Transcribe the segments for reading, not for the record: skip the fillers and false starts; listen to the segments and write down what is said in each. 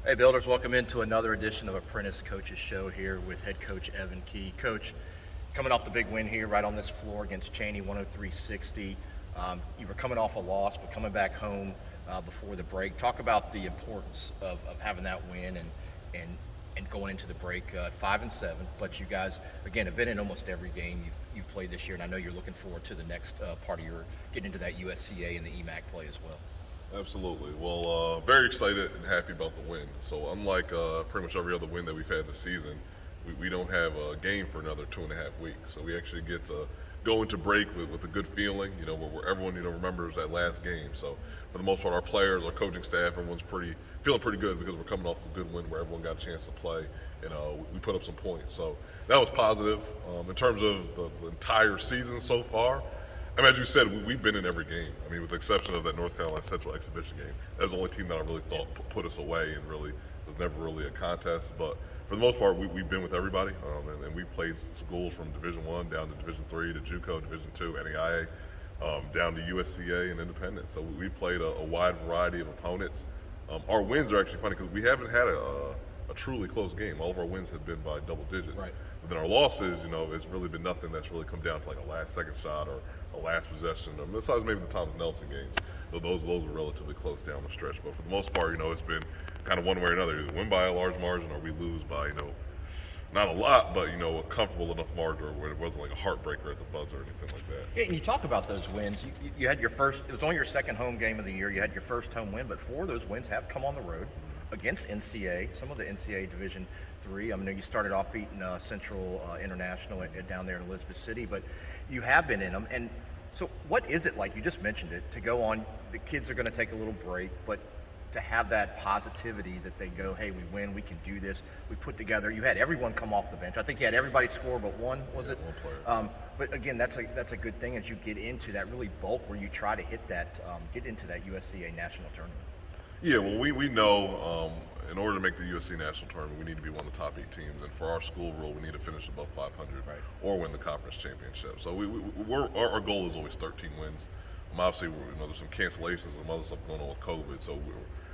Hey, Builders, welcome into another edition of Apprentice Coaches Show here with head coach Evan Key. Coach, coming off the big win here right on this floor against Cheney, 103-60. You were coming off a loss, but coming back home before the break. Talk about the importance of having that win and going into the break 5-7. But you guys, again, have been in almost every game you've played this year, and I know you're looking forward to the next part of your getting into that USCA and the EMAC play as well. Absolutely. Well, very excited and happy about the win. So unlike pretty much every other win that we've had this season, we don't have a game for another 2.5 weeks. So we actually get to go into break with a good feeling, where everyone, remembers that last game. So for the most part, our players, our coaching staff, everyone's feeling pretty good because we're coming off a good win where everyone got a chance to play and we put up some points. So that was positive. In terms of the entire season so far, I mean, as you said, we've been in every game. I mean, with the exception of that North Carolina Central exhibition game. That was the only team that I really thought put us away and really was never really a contest. But for the most part, we've been with everybody, and we've played schools from Division I down to Division III to JUCO, Division II, NAIA, down to USCA and Independent. So we've played a wide variety of opponents. Our wins are actually funny because we haven't had a truly close game. All of our wins have been by double digits. Right. But then our losses, it's really been nothing that's really come down to like a last-second shot or a last possession. Besides maybe the Thomas Nelson games, though those were relatively close down the stretch. But for the most part, it's been kind of one way or another. Either win by a large margin or we lose by, not a lot, but a comfortable enough margin where it wasn't like a heartbreaker at the buzzer or anything like that. Yeah, and you talk about those wins. You had your first. It was only your second home game of the year. You had your first home win, but 4 of those wins have come on the road against NCAA. Some of the NCAA Division III. I mean, you started off beating Central International down there in Elizabeth City, but you have been in them. And so, what is it like? You just mentioned it. To go on, the kids are going to take a little break, but to have that positivity that they go, hey, we win, we can do this. We put together. You had everyone come off the bench. I think you had everybody score but one. Was it? One player. But again, that's a good thing as you get into that really bulk where you try to hit that, get into that USCA national tournament. Yeah, well, we know in order to make the USC national tournament, we need to be one of the top 8 teams, and for our school rule, we need to finish above 500 Right. or win the conference championship. So our goal is always 13 wins. Obviously, there's some cancellations and other stuff going on with COVID, so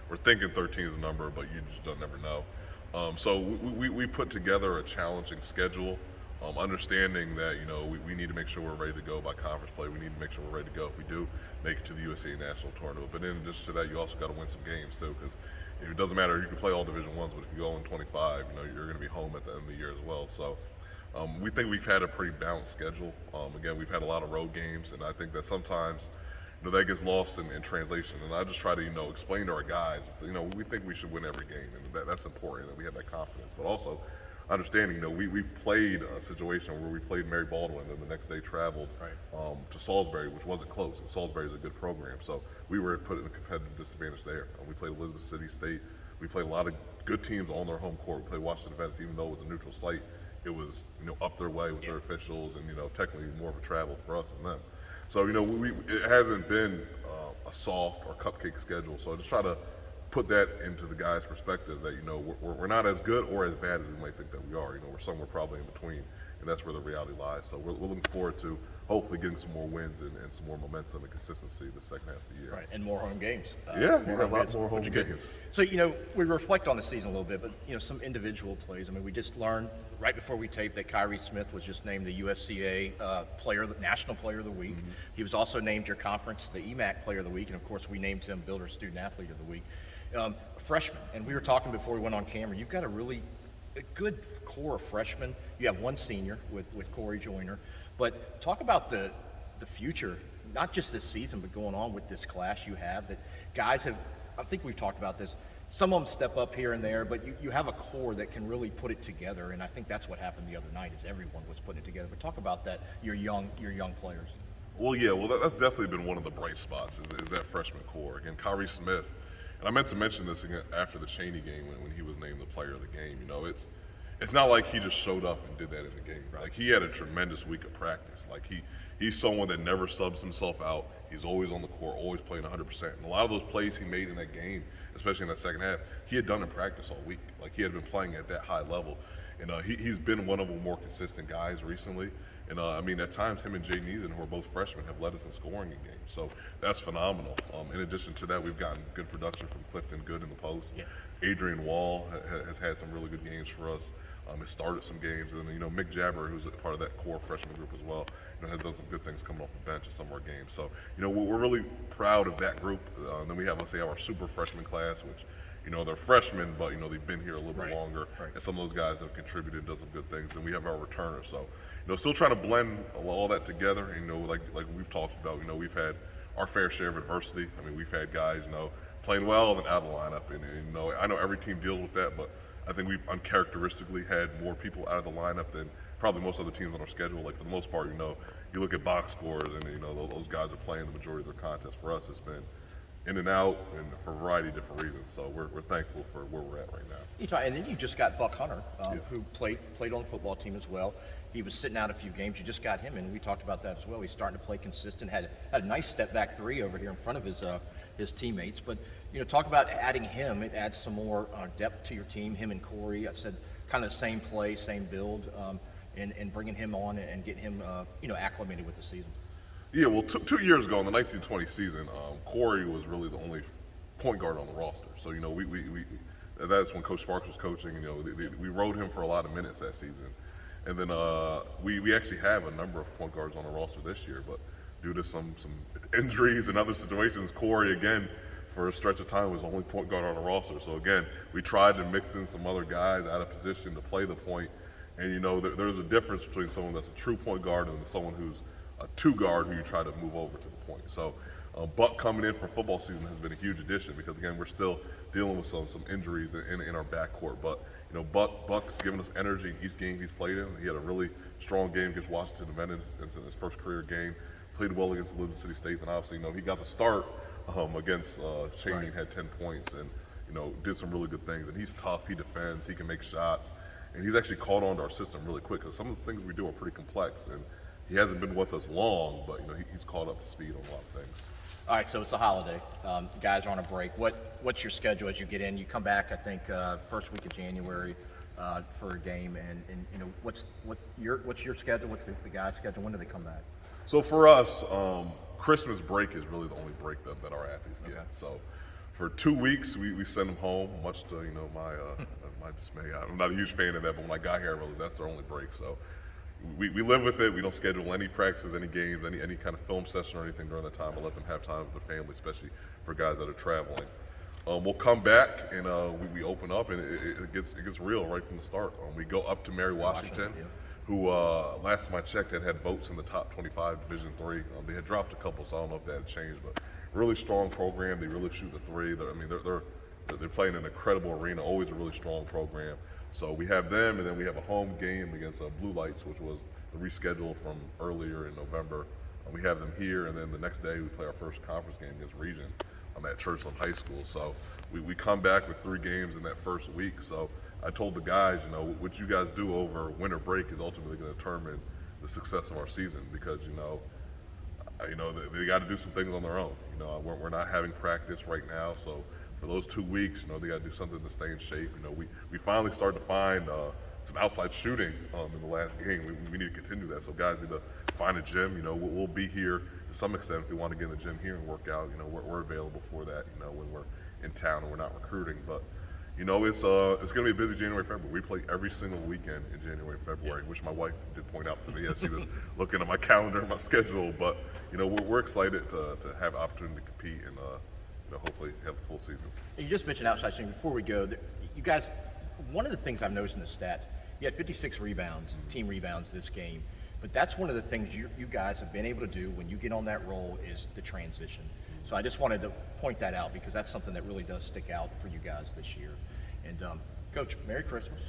we're thinking 13 is the number, but you just don't never know. So we put together a challenging schedule, understanding that we need to make sure we're ready to go by conference play. We need to make sure we're ready to go if we do make it to the USA National Tournament. But in addition to that, you also got to win some games too, because it doesn't matter. You can play all Division Ones, but if you go in 25, you're going to be home at the end of the year as well. So we think we've had a pretty balanced schedule. Again, we've had a lot of road games, and I think that sometimes that gets lost in translation. And I just try to explain to our guys, we think we should win every game, and that's important, that we have that confidence. But also understanding, we've played a situation where we played Mary Baldwin and the next day traveled to Salisbury, which wasn't close. And Salisbury is a good program, so we were put in a competitive disadvantage there. We played Elizabeth City State. We played a lot of good teams on their home court. We played Washington Advance, even though it was a neutral site. It was up their way with their officials, and technically more of a travel for us than them. So it hasn't been a soft or cupcake schedule. So I just try to put that into the guys' perspective that we're not as good or as bad as we might think that we are. We're somewhere probably in between, and that's where the reality lies. So we're looking forward to hopefully getting some more wins and some more momentum and consistency the second half of the year. Right, and more home games. Yeah, we have a lot more home games. So, we reflect on the season a little bit, but, some individual plays. I mean, we just learned right before we taped that Kyrie Smith was just named the USCA National Player of the Week. Mm-hmm. He was also named your conference, the EMAC Player of the Week, and, of course, we named him Builder Student Athlete of the Week. A freshman, and we were talking before we went on camera, you've got a good core of freshmen. You have one senior with Corey Joyner. But talk about the future, not just this season, but going on with this class you have, that guys have, I think we've talked about this, some of them step up here and there, but you have a core that can really put it together, and I think that's what happened the other night, is everyone was putting it together. But talk about that, your young players. Well, yeah, that's definitely been one of the bright spots is that freshman core. Again, Kyrie Smith, and I meant to mention this again after the Cheney game when he was named the player of the game. It's not like he just showed up and did that in the game. Like, he had a tremendous week of practice. Like, he's someone that never subs himself out. He's always on the court, always playing 100%. And a lot of those plays he made in that game, especially in that second half, he had done in practice all week. Like, he had been playing at that high level. And he's been one of the more consistent guys recently. And I mean, at times, him and Jay Neeson, who are both freshmen, have led us in scoring in games. So that's phenomenal. In addition to that, we've gotten good production from Clifton Good in the post. Yeah. Adrian Wall has had some really good games for us. Has started some games, and then Mick Jabber, who's a part of that core freshman group as well, has done some good things coming off the bench in some of our games. So we're really proud of that group. Then we have, let's say, our super freshman class, which they're freshmen, but they've been here a little bit longer, and some of those guys have contributed, done some good things. Then we have our returners. So still trying to blend all that together. Like we've talked about, we've had our fair share of adversity. I mean, we've had guys playing well and then out of the lineup, and I know every team deals with that, but I think we've uncharacteristically had more people out of the lineup than probably most other teams on our schedule. Like, for the most part, you look at box scores and those guys are playing the majority of their contests. For us, it's been in and out, and for a variety of different reasons. So we're thankful for where we're at right now. And then you just got Buck Hunter, who played on the football team as well. He was sitting out a few games. You just got him, and we talked about that as well. He's starting to play consistent. Had a nice step back three over here in front of his teammates. But talk about adding him. It adds some more depth to your team. Him and Corey, I said, kind of the same play, same build, and bringing him on and getting him acclimated with the season. Yeah, well, 2 years ago in the 1920 season, Corey was really the only point guard on the roster. So we that's when Coach Sparks was coaching. We rode him for a lot of minutes that season. And then we actually have a number of point guards on the roster this year, but due to some injuries and other situations, Corey, again, for a stretch of time, was the only point guard on the roster. So, again, we tried to mix in some other guys out of position to play the point. And, there's a difference between someone that's a true point guard and someone who's a two guard who you try to move over to the point. So, Buck coming in for football season has been a huge addition because, again, we're still dealing with some injuries in our backcourt. But, Buck's given us energy in each game he's played in. He had a really strong game against Washington Amendment in his first career game. Played well against Liberty City State. And obviously, he got the start against Cheney and had 10 points and, did some really good things. And he's tough. He defends. He can make shots. And he's actually caught on to our system really quick because some of the things we do are pretty complex. And he hasn't been with us long, but, he's caught up to speed on a lot of things. All right, so it's a holiday. The guys are on a break. What's your schedule as you get in? You come back, I think, first week of January for a game, and what's your schedule? What's the guys' schedule? When do they come back? So for us, Christmas break is really the only break that our athletes get. Okay. So for 2 weeks, we send them home, much to my dismay. I'm not a huge fan of that, but when I got here, I realized that's their only break. So we live with it. We don't schedule any practices, any games, any kind of film session or anything during that time. I let them have time with their family, especially for guys that are traveling. We'll come back and we open up, and it gets real right from the start. We go up to Mary Washington, who last time I checked had votes in the top 25 Division III. They had dropped a couple, so I don't know if that had changed, but really strong program. They really shoot the three. They're playing an incredible arena. Always a really strong program. So we have them, and then we have a home game against Blue Lights, which was the reschedule from earlier in November. We have them here, and then the next day we play our first conference game against Region at Churchland High School. So we come back with 3 games in that first week. So I told the guys, what you guys do over winter break is ultimately going to determine the success of our season because, they got to do some things on their own. We're not having practice right now, so for those 2 weeks, they got to do something to stay in shape. We finally started to find some outside shooting in the last game. We need to continue that. So guys need to find a gym. We'll be here to some extent if they want to get in the gym here and work out. We're available for that. When we're in town and we're not recruiting. But it's going to be a busy January, February. We play every single weekend in January and February, which my wife did point out to me as she was looking at my calendar and my schedule. But we're excited to have an opportunity to compete and hopefully have a full season. You just mentioned outside shooting. Before we go, you guys, one of the things I've noticed in the stats, you had 56 rebounds, team rebounds this game. But that's one of the things you guys have been able to do when you get on that roll is the transition. So I just wanted to point that out because that's something that really does stick out for you guys this year. And Coach, Merry Christmas.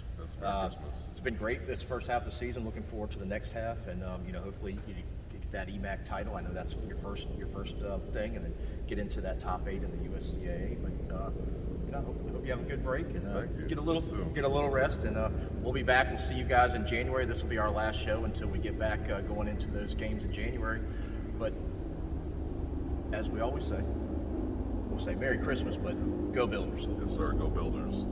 Merry Christmas. It's been great this first half of the season. Looking forward to the next half, and hopefully you get that EMAC title. I know that's your first thing, and then get into that top 8 in the USCA. But hope you have a good break and get a little rest. And we'll be back. We'll see you guys in January. This will be our last show until we get back going into those games in January. But as we always say, we'll say Merry Christmas, but go Builders. Yes, sir. Go Builders.